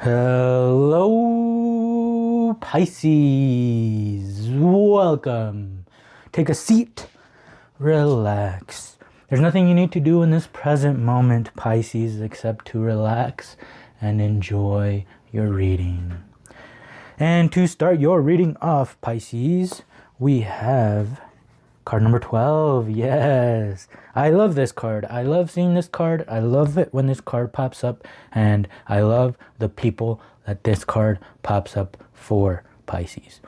Hello, Pisces. Welcome. Take a seat. Relax. There's nothing you need to do in this present moment, Pisces, except to relax and enjoy your reading. And to start your reading off, Pisces, we have card number 12. Yes. I love this card. I love seeing this card. I love it when this card pops up. And I love the people that this card pops up for, Pisces.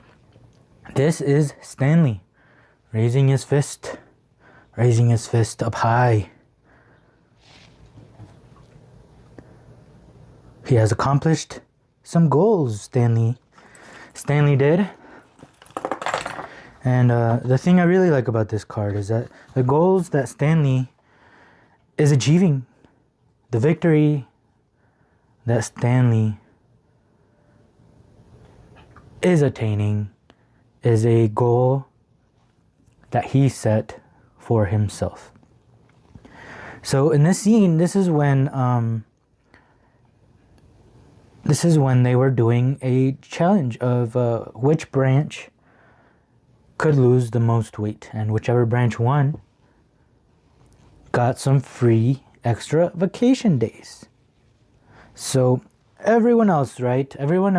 This is Stanley raising his fist up high. He has accomplished some goals, Stanley did. And the thing I really like about this card is that the goals that Stanley is achieving, the victory that Stanley is attaining, is a goal that he set for himself. So in this scene, this is when they were doing a challenge of which branch could lose the most weight, and whichever branch won got some free extra vacation days. So everyone else, right? Everyone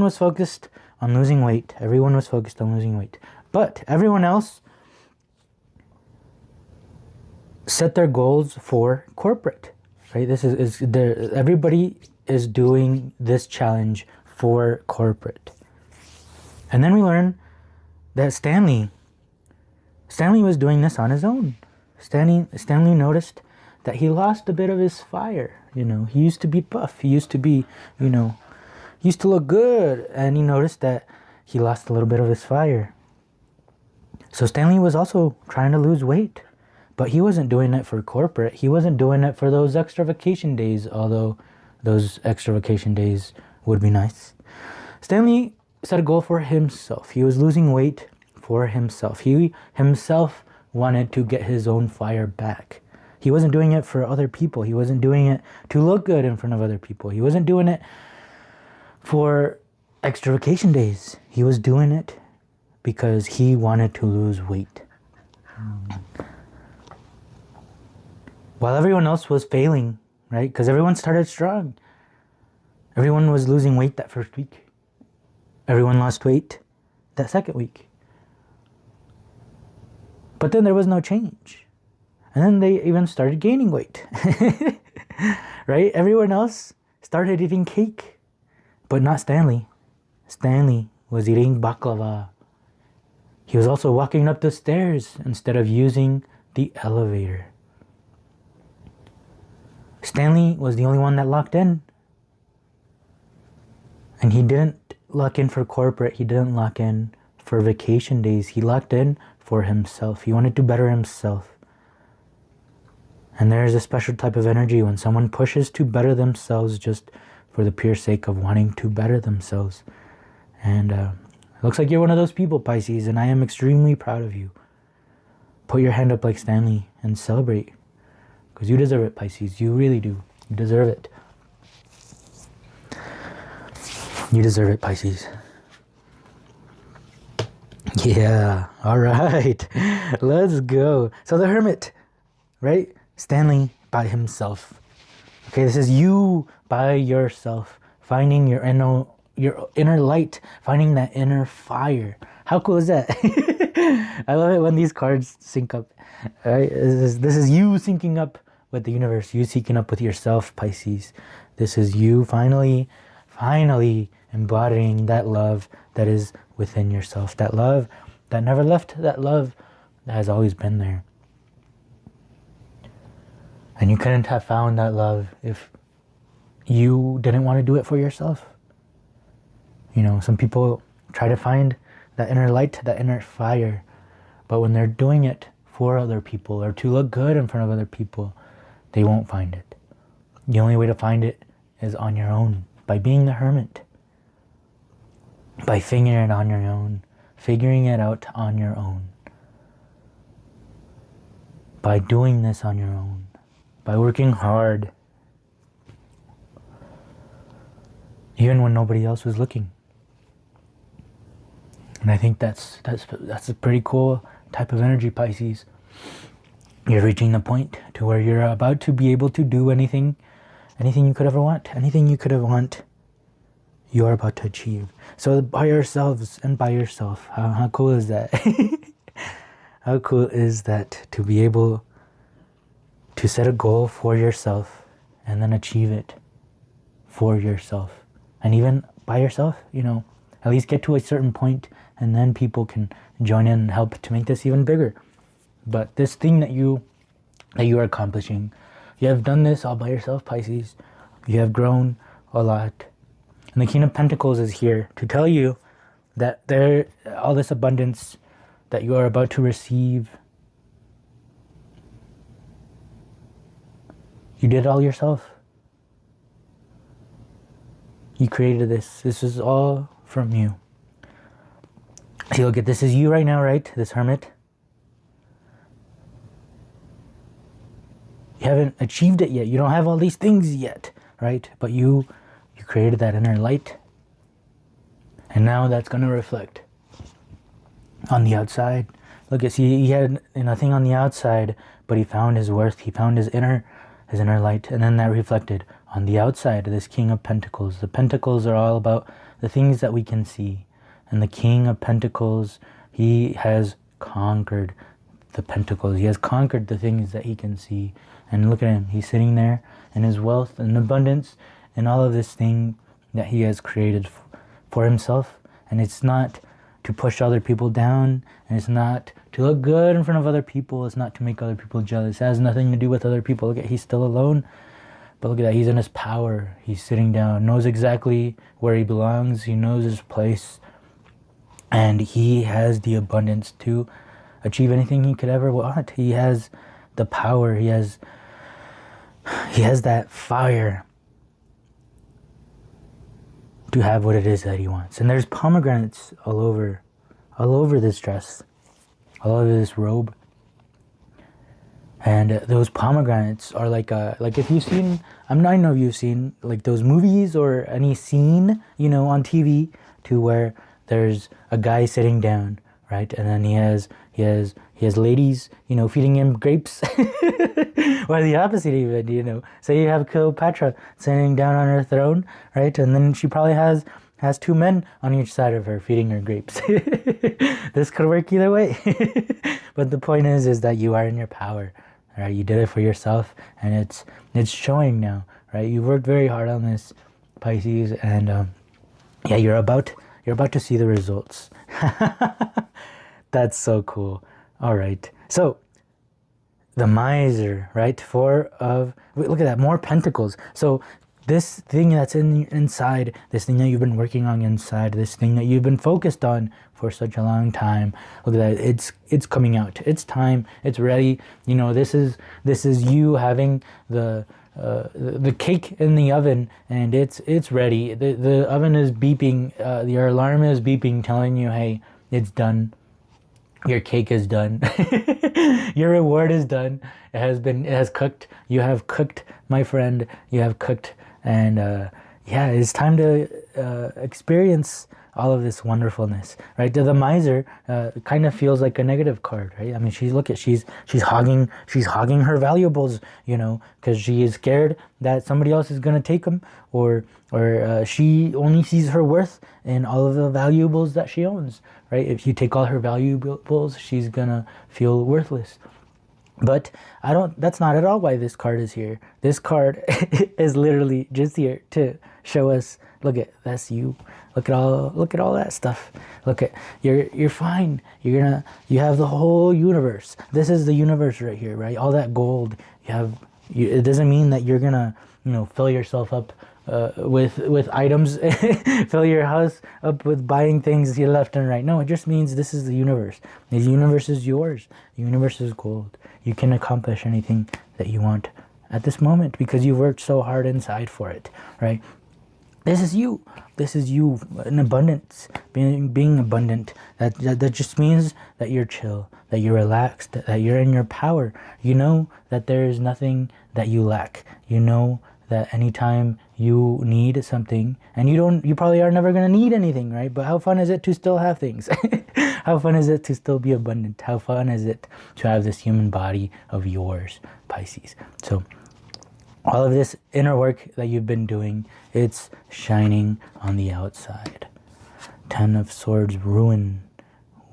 was focused on losing weight. But everyone else set their goals for corporate, right? Everybody is doing this challenge for corporate. And then we learn that Stanley was doing this on his own. Stanley noticed that he lost a bit of his fire. He used to be buff. He used to be, used to look good. And he noticed that he lost a little bit of his fire. So Stanley was also trying to lose weight. But he wasn't doing it for corporate. He wasn't doing it for those extra vacation days, although those extra vacation days would be nice. Stanley set a goal for himself. He was losing weight for himself. He himself wanted to get his own fire back. He wasn't doing it for other people. He wasn't doing it to look good in front of other people. He wasn't doing it for extra vacation days. He was doing it because he wanted to lose weight. While everyone else was failing, right? Because everyone started strong. Everyone was losing weight that first week. Everyone lost weight that second week. But then there was no change. And then they even started gaining weight. Right? Everyone else started eating cake. But not Stanley. Stanley was eating baklava. He was also walking up the stairs instead of using the elevator. Stanley was the only one that locked in. And he didn't lock in for corporate. He didn't lock in for vacation days. He locked in for himself. He wanted to better himself. And there's a special type of energy when someone pushes to better themselves just for the pure sake of wanting to better themselves. And it looks like you're one of those people, Pisces, and I am extremely proud of you. Put your hand up like Stanley and celebrate. Because you deserve it, Pisces. You really do. You deserve it. You deserve it, Pisces. Yeah. All right. Let's go. So the Hermit, right? Stanley by himself. Okay, this is you by yourself. Finding your inner light. Finding that inner fire. How cool is that? I love it when these cards sync up. All right? This is you syncing up with the universe. You syncing up with yourself, Pisces. This is you finally embodying that love that is within yourself. That love that never left. That love that has always been there. And you couldn't have found that love if you didn't want to do it for yourself. Some people try to find that inner light, that inner fire. But when they're doing it for other people or to look good in front of other people, they won't find it. The only way to find it is on your own. By being the hermit. By figuring it on your own. Figuring it out on your own. By doing this on your own. By working hard. even when nobody else was looking. And I think that's a pretty cool type of energy, Pisces. You're reaching the point to where you're about to be able to do anything you could ever want. Anything you could ever want, you're about to achieve. So by yourselves and by yourself, how cool is that? How cool is that to be able to set a goal for yourself and then achieve it for yourself? And even by yourself, you know, at least get to a certain point, and then people can join in and help to make this even bigger. But this thing that you are accomplishing, you have done this all by yourself, Pisces. You have grown a lot. And the King of Pentacles is here to tell you that all this abundance that you are about to receive, you did it all yourself. You created this. This is all from you. See, look at this is you right now, right? This Hermit. You haven't achieved it yet. You don't have all these things yet, right? But you created that inner light. And now that's going to reflect on the outside. Look at, see, he had nothing on the outside, but he found his worth. He found his inner light. And then that reflected on the outside, this King of Pentacles. The Pentacles are all about the things that we can see. And the King of Pentacles, he has conquered the Pentacles. He has conquered the things that he can see. And look at him. He's sitting there in his wealth and abundance and all of this thing that he has created for himself. And it's not to push other people down. And it's not to look good in front of other people. It's not to make other people jealous. It has nothing to do with other people. Look at, he's still alone. But look at that. He's in his power. He's sitting down. Knows exactly where he belongs. He knows his place. And he has the abundance to achieve anything he could ever want. He has the power. He has that fire to have what it is that he wants. And there's pomegranates all over this dress, all over this robe. And those pomegranates are like if you've seen, I know you've seen like those movies or any scene, you know, on TV to where there's a guy sitting down, right? And then he has ladies, you know, feeding him grapes. Or the opposite even, you know. So you have Cleopatra sitting down on her throne, right? And then she probably has two men on each side of her feeding her grapes. This could work either way. But the point is that you are in your power, right? You did it for yourself, and it's showing now, right? You've worked very hard on this, Pisces, and yeah, you're about to see the results. That's so cool. All right. So the miser, right? Look at that, more pentacles. So this thing that's inside, this thing that you've been working on inside, this thing that you've been focused on for such a long time, look at that, it's coming out. It's time. It's ready. You know, this is you having the cake in the oven, and it's ready. The oven is beeping. Your alarm is beeping, telling you, hey, it's done. Your cake is done. Your reward is done. It has cooked. You have cooked, my friend. You have cooked. And yeah, it's time to experience all of this wonderfulness, right? The miser kind of feels like a negative card, right? I mean, she's hogging her valuables, you know, because she is scared that somebody else is gonna take them, or she only sees her worth in all of the valuables that she owns, right? If you take all her valuables, she's gonna feel worthless. But that's not at all why this card is here. This card is literally just here to show us, that's you. Look at all that stuff. Look at, you're fine. You have the whole universe. This is the universe right here, right? All that gold it doesn't mean that you're gonna, you know, fill yourself up with items, fill your house up with buying things left and right. No, it just means this is the universe. The universe is yours. The universe is gold. You can accomplish anything that you want at this moment because you worked so hard inside for it, right? This is you. This is you in abundance, being abundant. That just means that you're chill, that you're relaxed, that you're in your power. You know that there is nothing that you lack. You know that anytime you need something, and you probably are never going to need anything, right? But how fun is it to still have things? How fun is it to still be abundant? How fun is it to have this human body of yours, Pisces? So all of this inner work that you've been doing, it's shining on the outside. 10 of Swords, ruin,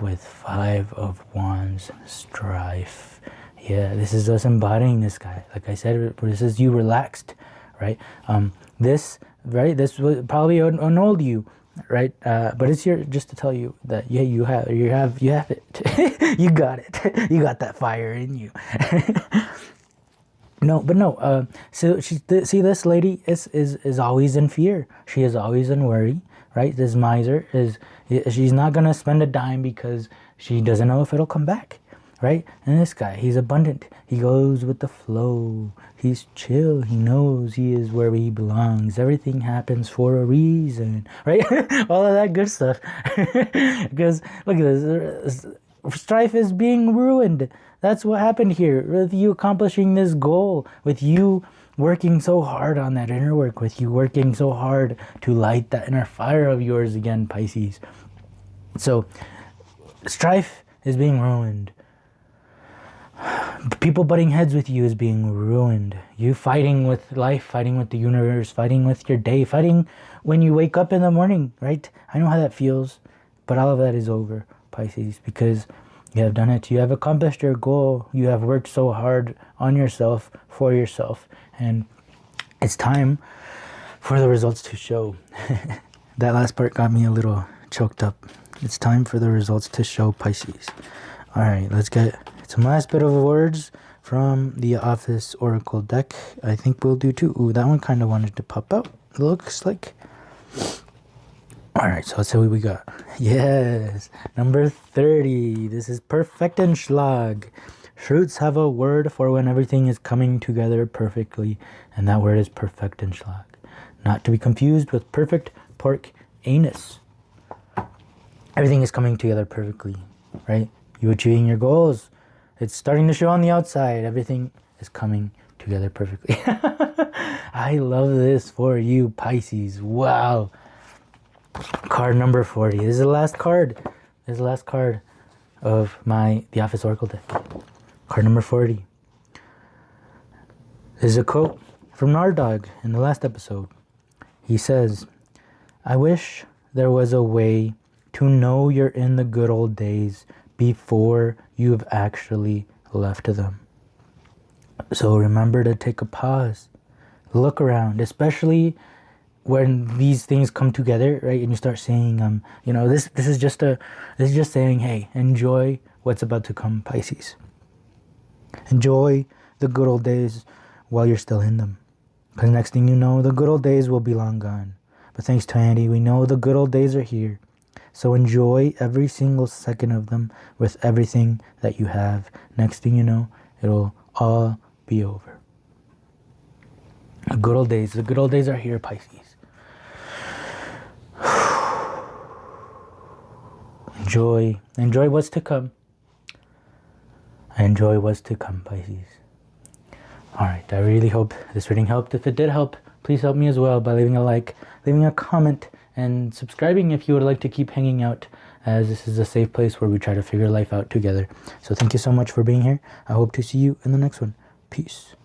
with 5 of Wands, strife. Yeah, this is us embodying this guy. Like I said, this is you relaxed, right? This was probably an old you, right? But it's here just to tell you that, yeah, you have it. You got it. You got that fire in you. No. So see, this lady is always in fear. She is always in worry, right? This miser she's not gonna spend a dime because she doesn't know if it'll come back, right? And this guy, he's abundant. He goes with the flow. He's chill. He knows he is where he belongs. Everything happens for a reason, right? All of that good stuff. Because look at this. Strife is being ruined. That's what happened here. With you accomplishing this goal, with you working so hard on that inner work, with you working so hard to light that inner fire of yours again, Pisces. So, strife is being ruined. People butting heads with you is being ruined. You fighting with life, fighting with the universe, fighting with your day, fighting when you wake up in the morning, right? I know how that feels, but all of that is over, Pisces, because you have done it. You have accomplished your goal. You have worked so hard on yourself, for yourself, and it's time for the results to show. That last part got me a little choked up. It's time for the results to show, Pisces. All right, let's get some last bit of words from the Office Oracle deck. I think we'll do two. Ooh, that one kind of wanted to pop out, it looks like. All right, so let's see what we got. Yes, number 30. This is Perfektenschlag. Fruits have a word for when everything is coming together perfectly, and that word is Perfektenschlag. Not to be confused with perfect pork anus. Everything is coming together perfectly, right? You achieving your goals. It's starting to show on the outside. Everything is coming together perfectly. I love this for you, Pisces. Wow. Card number 40. This is the last card. This is the last card of the Office Oracle deck. Card number 40. This is a quote from Nardog in the last episode. He says, "I wish there was a way to know you're in the good old days before you've actually left them. So remember to take a pause. Look around, especially when these things come together, right? And you start saying, this is just saying, hey, enjoy what's about to come, Pisces. Enjoy the good old days while you're still in them. Because next thing you know, the good old days will be long gone. But thanks to Andy, we know the good old days are here. So enjoy every single second of them with everything that you have. Next thing you know, it'll all be over. The good old days are here, Pisces. Enjoy what's to come. Enjoy what's to come, Pisces. Alright, I really hope this reading helped. If it did help, please help me as well by leaving a like, leaving a comment, and subscribing if you would like to keep hanging out, as this is a safe place where we try to figure life out together. So thank you so much for being here. I hope to see you in the next one. Peace.